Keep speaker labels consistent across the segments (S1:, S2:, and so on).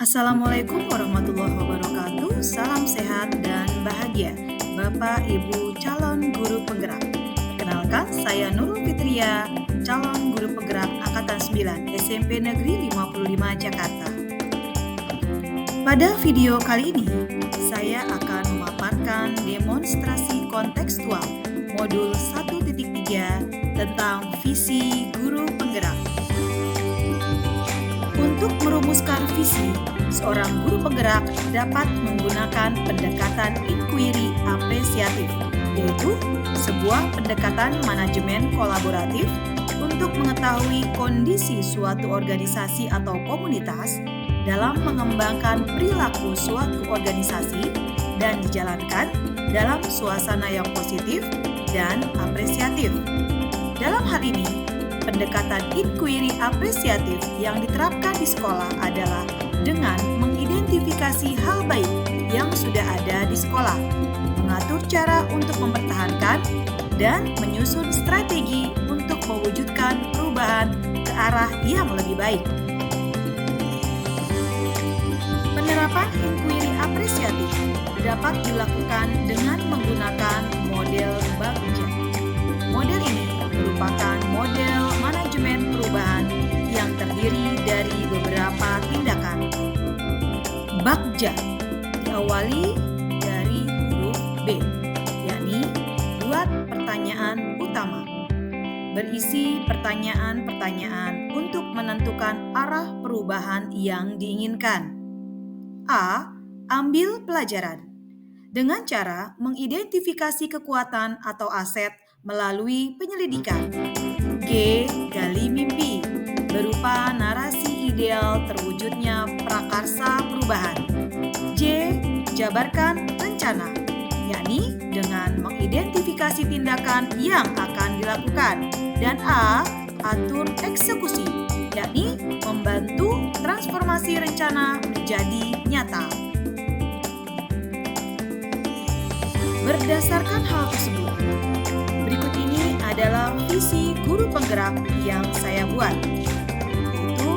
S1: Assalamualaikum warahmatullahi wabarakatuh. Salam sehat dan bahagia, Bapak Ibu calon guru penggerak. Perkenalkan, saya Nurul Fitria, calon guru penggerak Angkatan 9 SMP Negeri 55 Jakarta. Pada video kali ini, saya akan memaparkan demonstrasi kontekstual modul 1.3 tentang visi guru penggerak. Untuk merumuskan visi, seorang guru penggerak dapat menggunakan pendekatan inquiry apresiatif, yaitu sebuah pendekatan manajemen kolaboratif untuk mengetahui kondisi suatu organisasi atau komunitas dalam mengembangkan perilaku suatu organisasi dan dijalankan dalam suasana yang positif dan apresiatif. Dalam hal ini, pendekatan inquiry apresiatif yang diterapkan di sekolah adalah dengan mengidentifikasi hal baik yang sudah ada di sekolah, mengatur cara untuk mempertahankan, dan menyusun strategi untuk mewujudkan perubahan ke arah yang lebih baik. Penerapan inquiry apresiatif dapat dilakukan dengan menggunakan model Bagja. Model ini merupakan model manajemen perubahan yang terdiri dari beberapa tindakan. Bagja diawali dari huruf B, yakni buat pertanyaan utama. Berisi pertanyaan-pertanyaan untuk menentukan arah perubahan yang diinginkan. A. Ambil pelajaran dengan cara mengidentifikasi kekuatan atau aset melalui penyelidikan. G. Gali mimpi berupa narasi ideal terwujudnya prakarsa perubahan. J. Jabarkan rencana, yakni dengan mengidentifikasi tindakan yang akan dilakukan. Dan A. Atur eksekusi, yakni membantu transformasi rencana menjadi nyata. Berdasarkan hal tersebut, berikut ini adalah visi guru penggerak yang saya buat, yaitu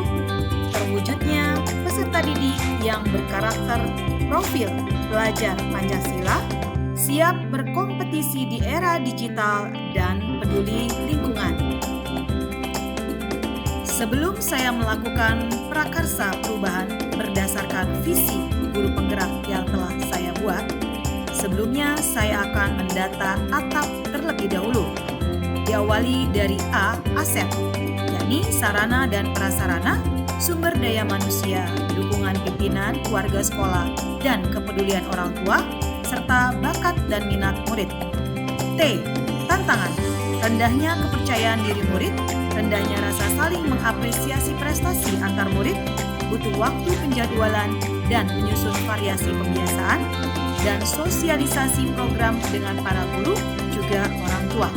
S1: terwujudnya peserta didik yang berkarakter profil pelajar Pancasila, siap berkompetisi di era digital dan peduli lingkungan. Sebelum saya melakukan prakarsa perubahan berdasarkan visi guru penggerak yang telah saya buat, sebelumnya saya akan mendata atap terlebih dahulu. Diawali dari A. Aset, yakni sarana dan prasarana, sumber daya manusia, dukungan pimpinan, keluarga sekolah, dan kepedulian orang tua, serta bakat dan minat murid. T. Tantangan, rendahnya kepercayaan diri murid, rendahnya rasa saling mengapresiasi prestasi antar murid, butuh waktu penjadwalan dan menyusun variasi pembiasaan, dan sosialisasi program dengan para guru juga orang tua.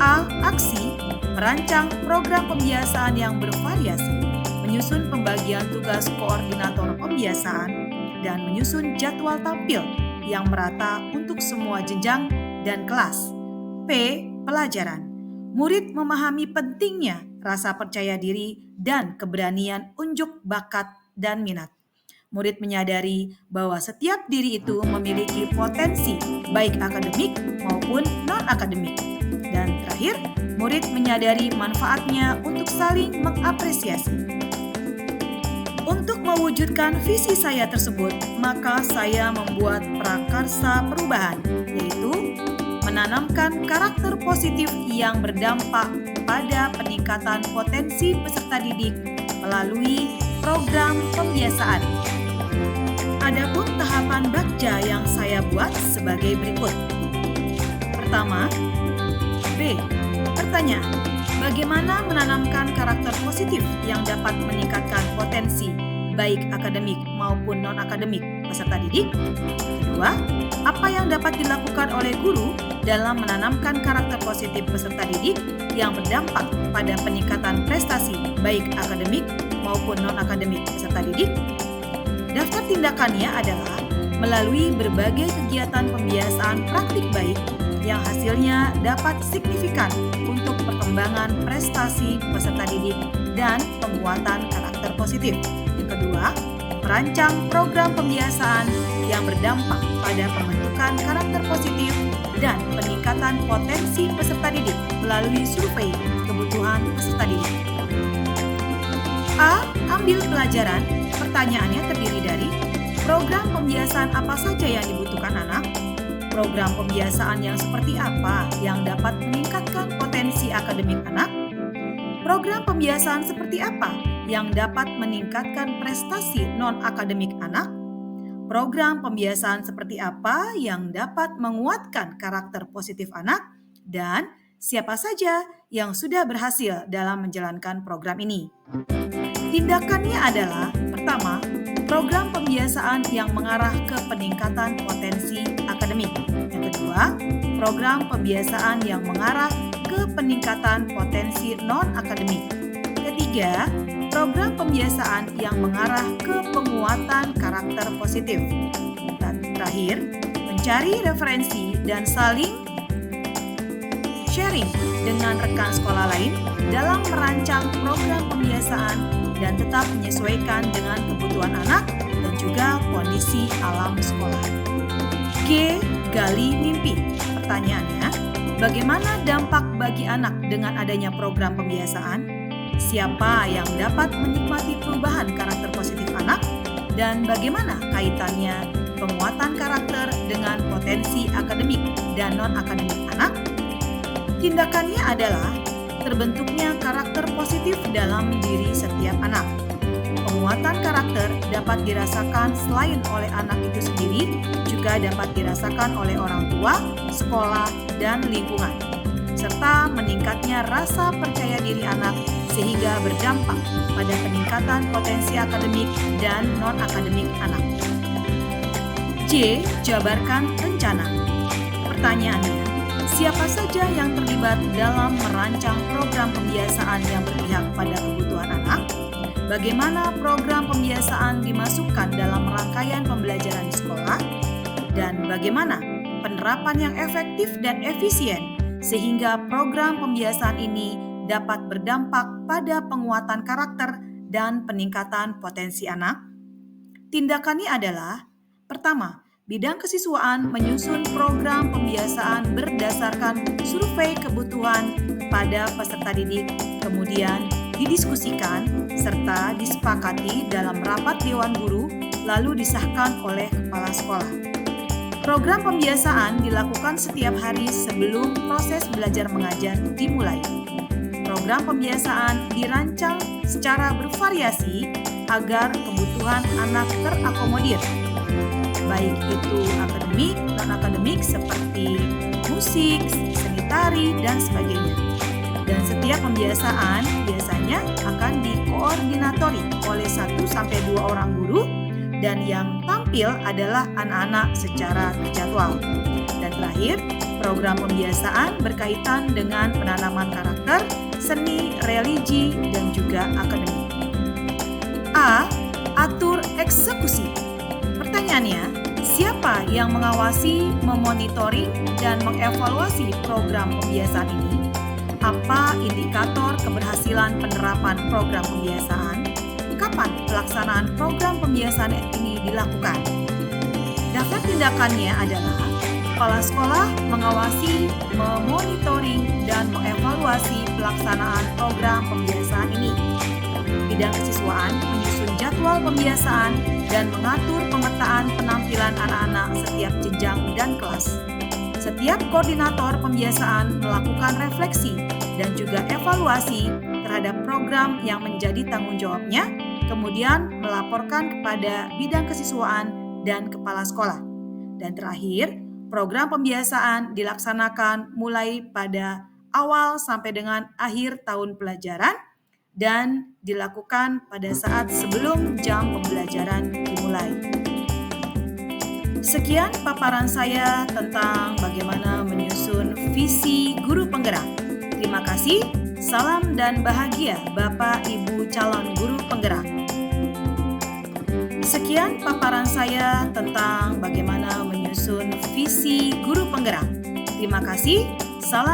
S1: A. Aksi, merancang program pembiasaan yang bervariasi, menyusun pembagian tugas koordinator pembiasaan, dan menyusun jadwal tampil yang merata untuk semua jenjang dan kelas. P. Pelajaran, murid memahami pentingnya rasa percaya diri dan keberanian unjuk bakat dan minat. Murid menyadari bahwa setiap diri itu memiliki potensi baik akademik maupun non-akademik. Dan terakhir, murid menyadari manfaatnya untuk saling mengapresiasi. Untuk mewujudkan visi saya tersebut, maka saya membuat prakarsa perubahan, yaitu menanamkan karakter positif yang berdampak pada peningkatan potensi peserta didik melalui program pembiasaan. Adapun tahapan Bagja yang saya buat sebagai berikut. Pertama, B. Pertanyaan, bagaimana menanamkan karakter positif yang dapat meningkatkan potensi baik akademik maupun non-akademik peserta didik? Kedua, apa yang dapat dilakukan oleh guru dalam menanamkan karakter positif peserta didik yang berdampak pada peningkatan prestasi baik akademik maupun non-akademik peserta didik? Daftar tindakannya adalah melalui berbagai kegiatan pembiasaan praktik baik yang hasilnya dapat signifikan untuk perkembangan prestasi peserta didik dan penguatan karakter positif. Yang kedua, merancang program pembiasaan yang berdampak pada pembentukan karakter positif dan peningkatan potensi peserta didik melalui survei kebutuhan peserta didik. A. Ambil pelajaran. Pertanyaannya terdiri dari program pembiasaan apa saja yang dibutuhkan anak? Program pembiasaan yang seperti apa yang dapat meningkatkan potensi akademik anak? Program pembiasaan seperti apa yang dapat meningkatkan prestasi non-akademik anak? Program pembiasaan seperti apa yang dapat menguatkan karakter positif anak? Dan siapa saja yang sudah berhasil dalam menjalankan program ini? Tindakannya adalah, pertama, program pembiasaan yang mengarah ke peningkatan potensi akademik. Yang kedua, program pembiasaan yang mengarah ke peningkatan potensi non-akademik. Ketiga, program pembiasaan yang mengarah ke penguatan karakter positif. Dan terakhir, mencari referensi dan saling sharing dengan rekan sekolah lain dalam merancang program pembiasaan dan tetap menyesuaikan dengan kebutuhan anak dan juga kondisi alam sekolah. G. Gali mimpi. Pertanyaannya, bagaimana dampak bagi anak dengan adanya program pembiasaan? Siapa yang dapat menikmati perubahan karakter positif anak? Dan bagaimana kaitannya penguatan karakter dengan potensi akademik dan non-akademik anak? Tindakannya adalah terbentuknya karakter positif dalam diri setiap anak. Penguatan karakter dapat dirasakan selain oleh anak itu sendiri, juga dapat dirasakan oleh orang tua, sekolah, dan lingkungan, serta meningkatnya rasa percaya diri anak sehingga berdampak pada peningkatan potensi akademik dan non-akademik anak. J. Jabarkan rencana. Pertanyaannya, siapa saja yang terlibat dalam merancang program pembiasaan yang berpihak pada kebutuhan anak? Bagaimana program pembiasaan dimasukkan dalam rangkaian pembelajaran di sekolah? Dan bagaimana penerapan yang efektif dan efisien sehingga program pembiasaan ini dapat berdampak pada penguatan karakter dan peningkatan potensi anak? Tindakannya adalah, pertama, bidang kesiswaan menyusun program pembiasaan berdasarkan survei kebutuhan kepada peserta didik, kemudian didiskusikan serta disepakati dalam rapat dewan guru, lalu disahkan oleh kepala sekolah. Program pembiasaan dilakukan setiap hari sebelum proses belajar mengajar dimulai. Program pembiasaan dirancang secara bervariasi agar kebutuhan anak terakomodir, baik itu akademik, non-akademik seperti musik, seni tari, dan sebagainya. Dan setiap pembiasaan biasanya akan dikoordinatori oleh 1-2 orang guru, dan yang tampil adalah anak-anak secara terjadwal. Dan terakhir, program pembiasaan berkaitan dengan penanaman karakter, seni, religi, dan juga akademik. A. Atur eksekusi. Pertanyaannya, siapa yang mengawasi, memonitoring, dan mengevaluasi program pembiasaan ini? Apa indikator keberhasilan penerapan program pembiasaan? Kapan pelaksanaan program pembiasaan ini dilakukan? Daftar tindakannya adalah kepala sekolah mengawasi, memonitoring, dan mengevaluasi pelaksanaan program pembiasaan ini. Bidang kesiswaan menyusun jadwal pembiasaan dan mengatur pemetaan penampilan anak-anak setiap jenjang dan kelas. Setiap koordinator pembiasaan melakukan refleksi dan juga evaluasi terhadap program yang menjadi tanggung jawabnya, kemudian melaporkan kepada bidang kesiswaan dan kepala sekolah. Dan terakhir, program pembiasaan dilaksanakan mulai pada awal sampai dengan akhir tahun pelajaran dan dilakukan pada saat sebelum jam pembelajaran dimulai. Sekian paparan saya tentang bagaimana menyusun visi guru penggerak. Terima kasih, salam dan bahagia Bapak Ibu calon guru penggerak. Sekian paparan saya tentang bagaimana menyusun visi guru penggerak. Terima kasih, salam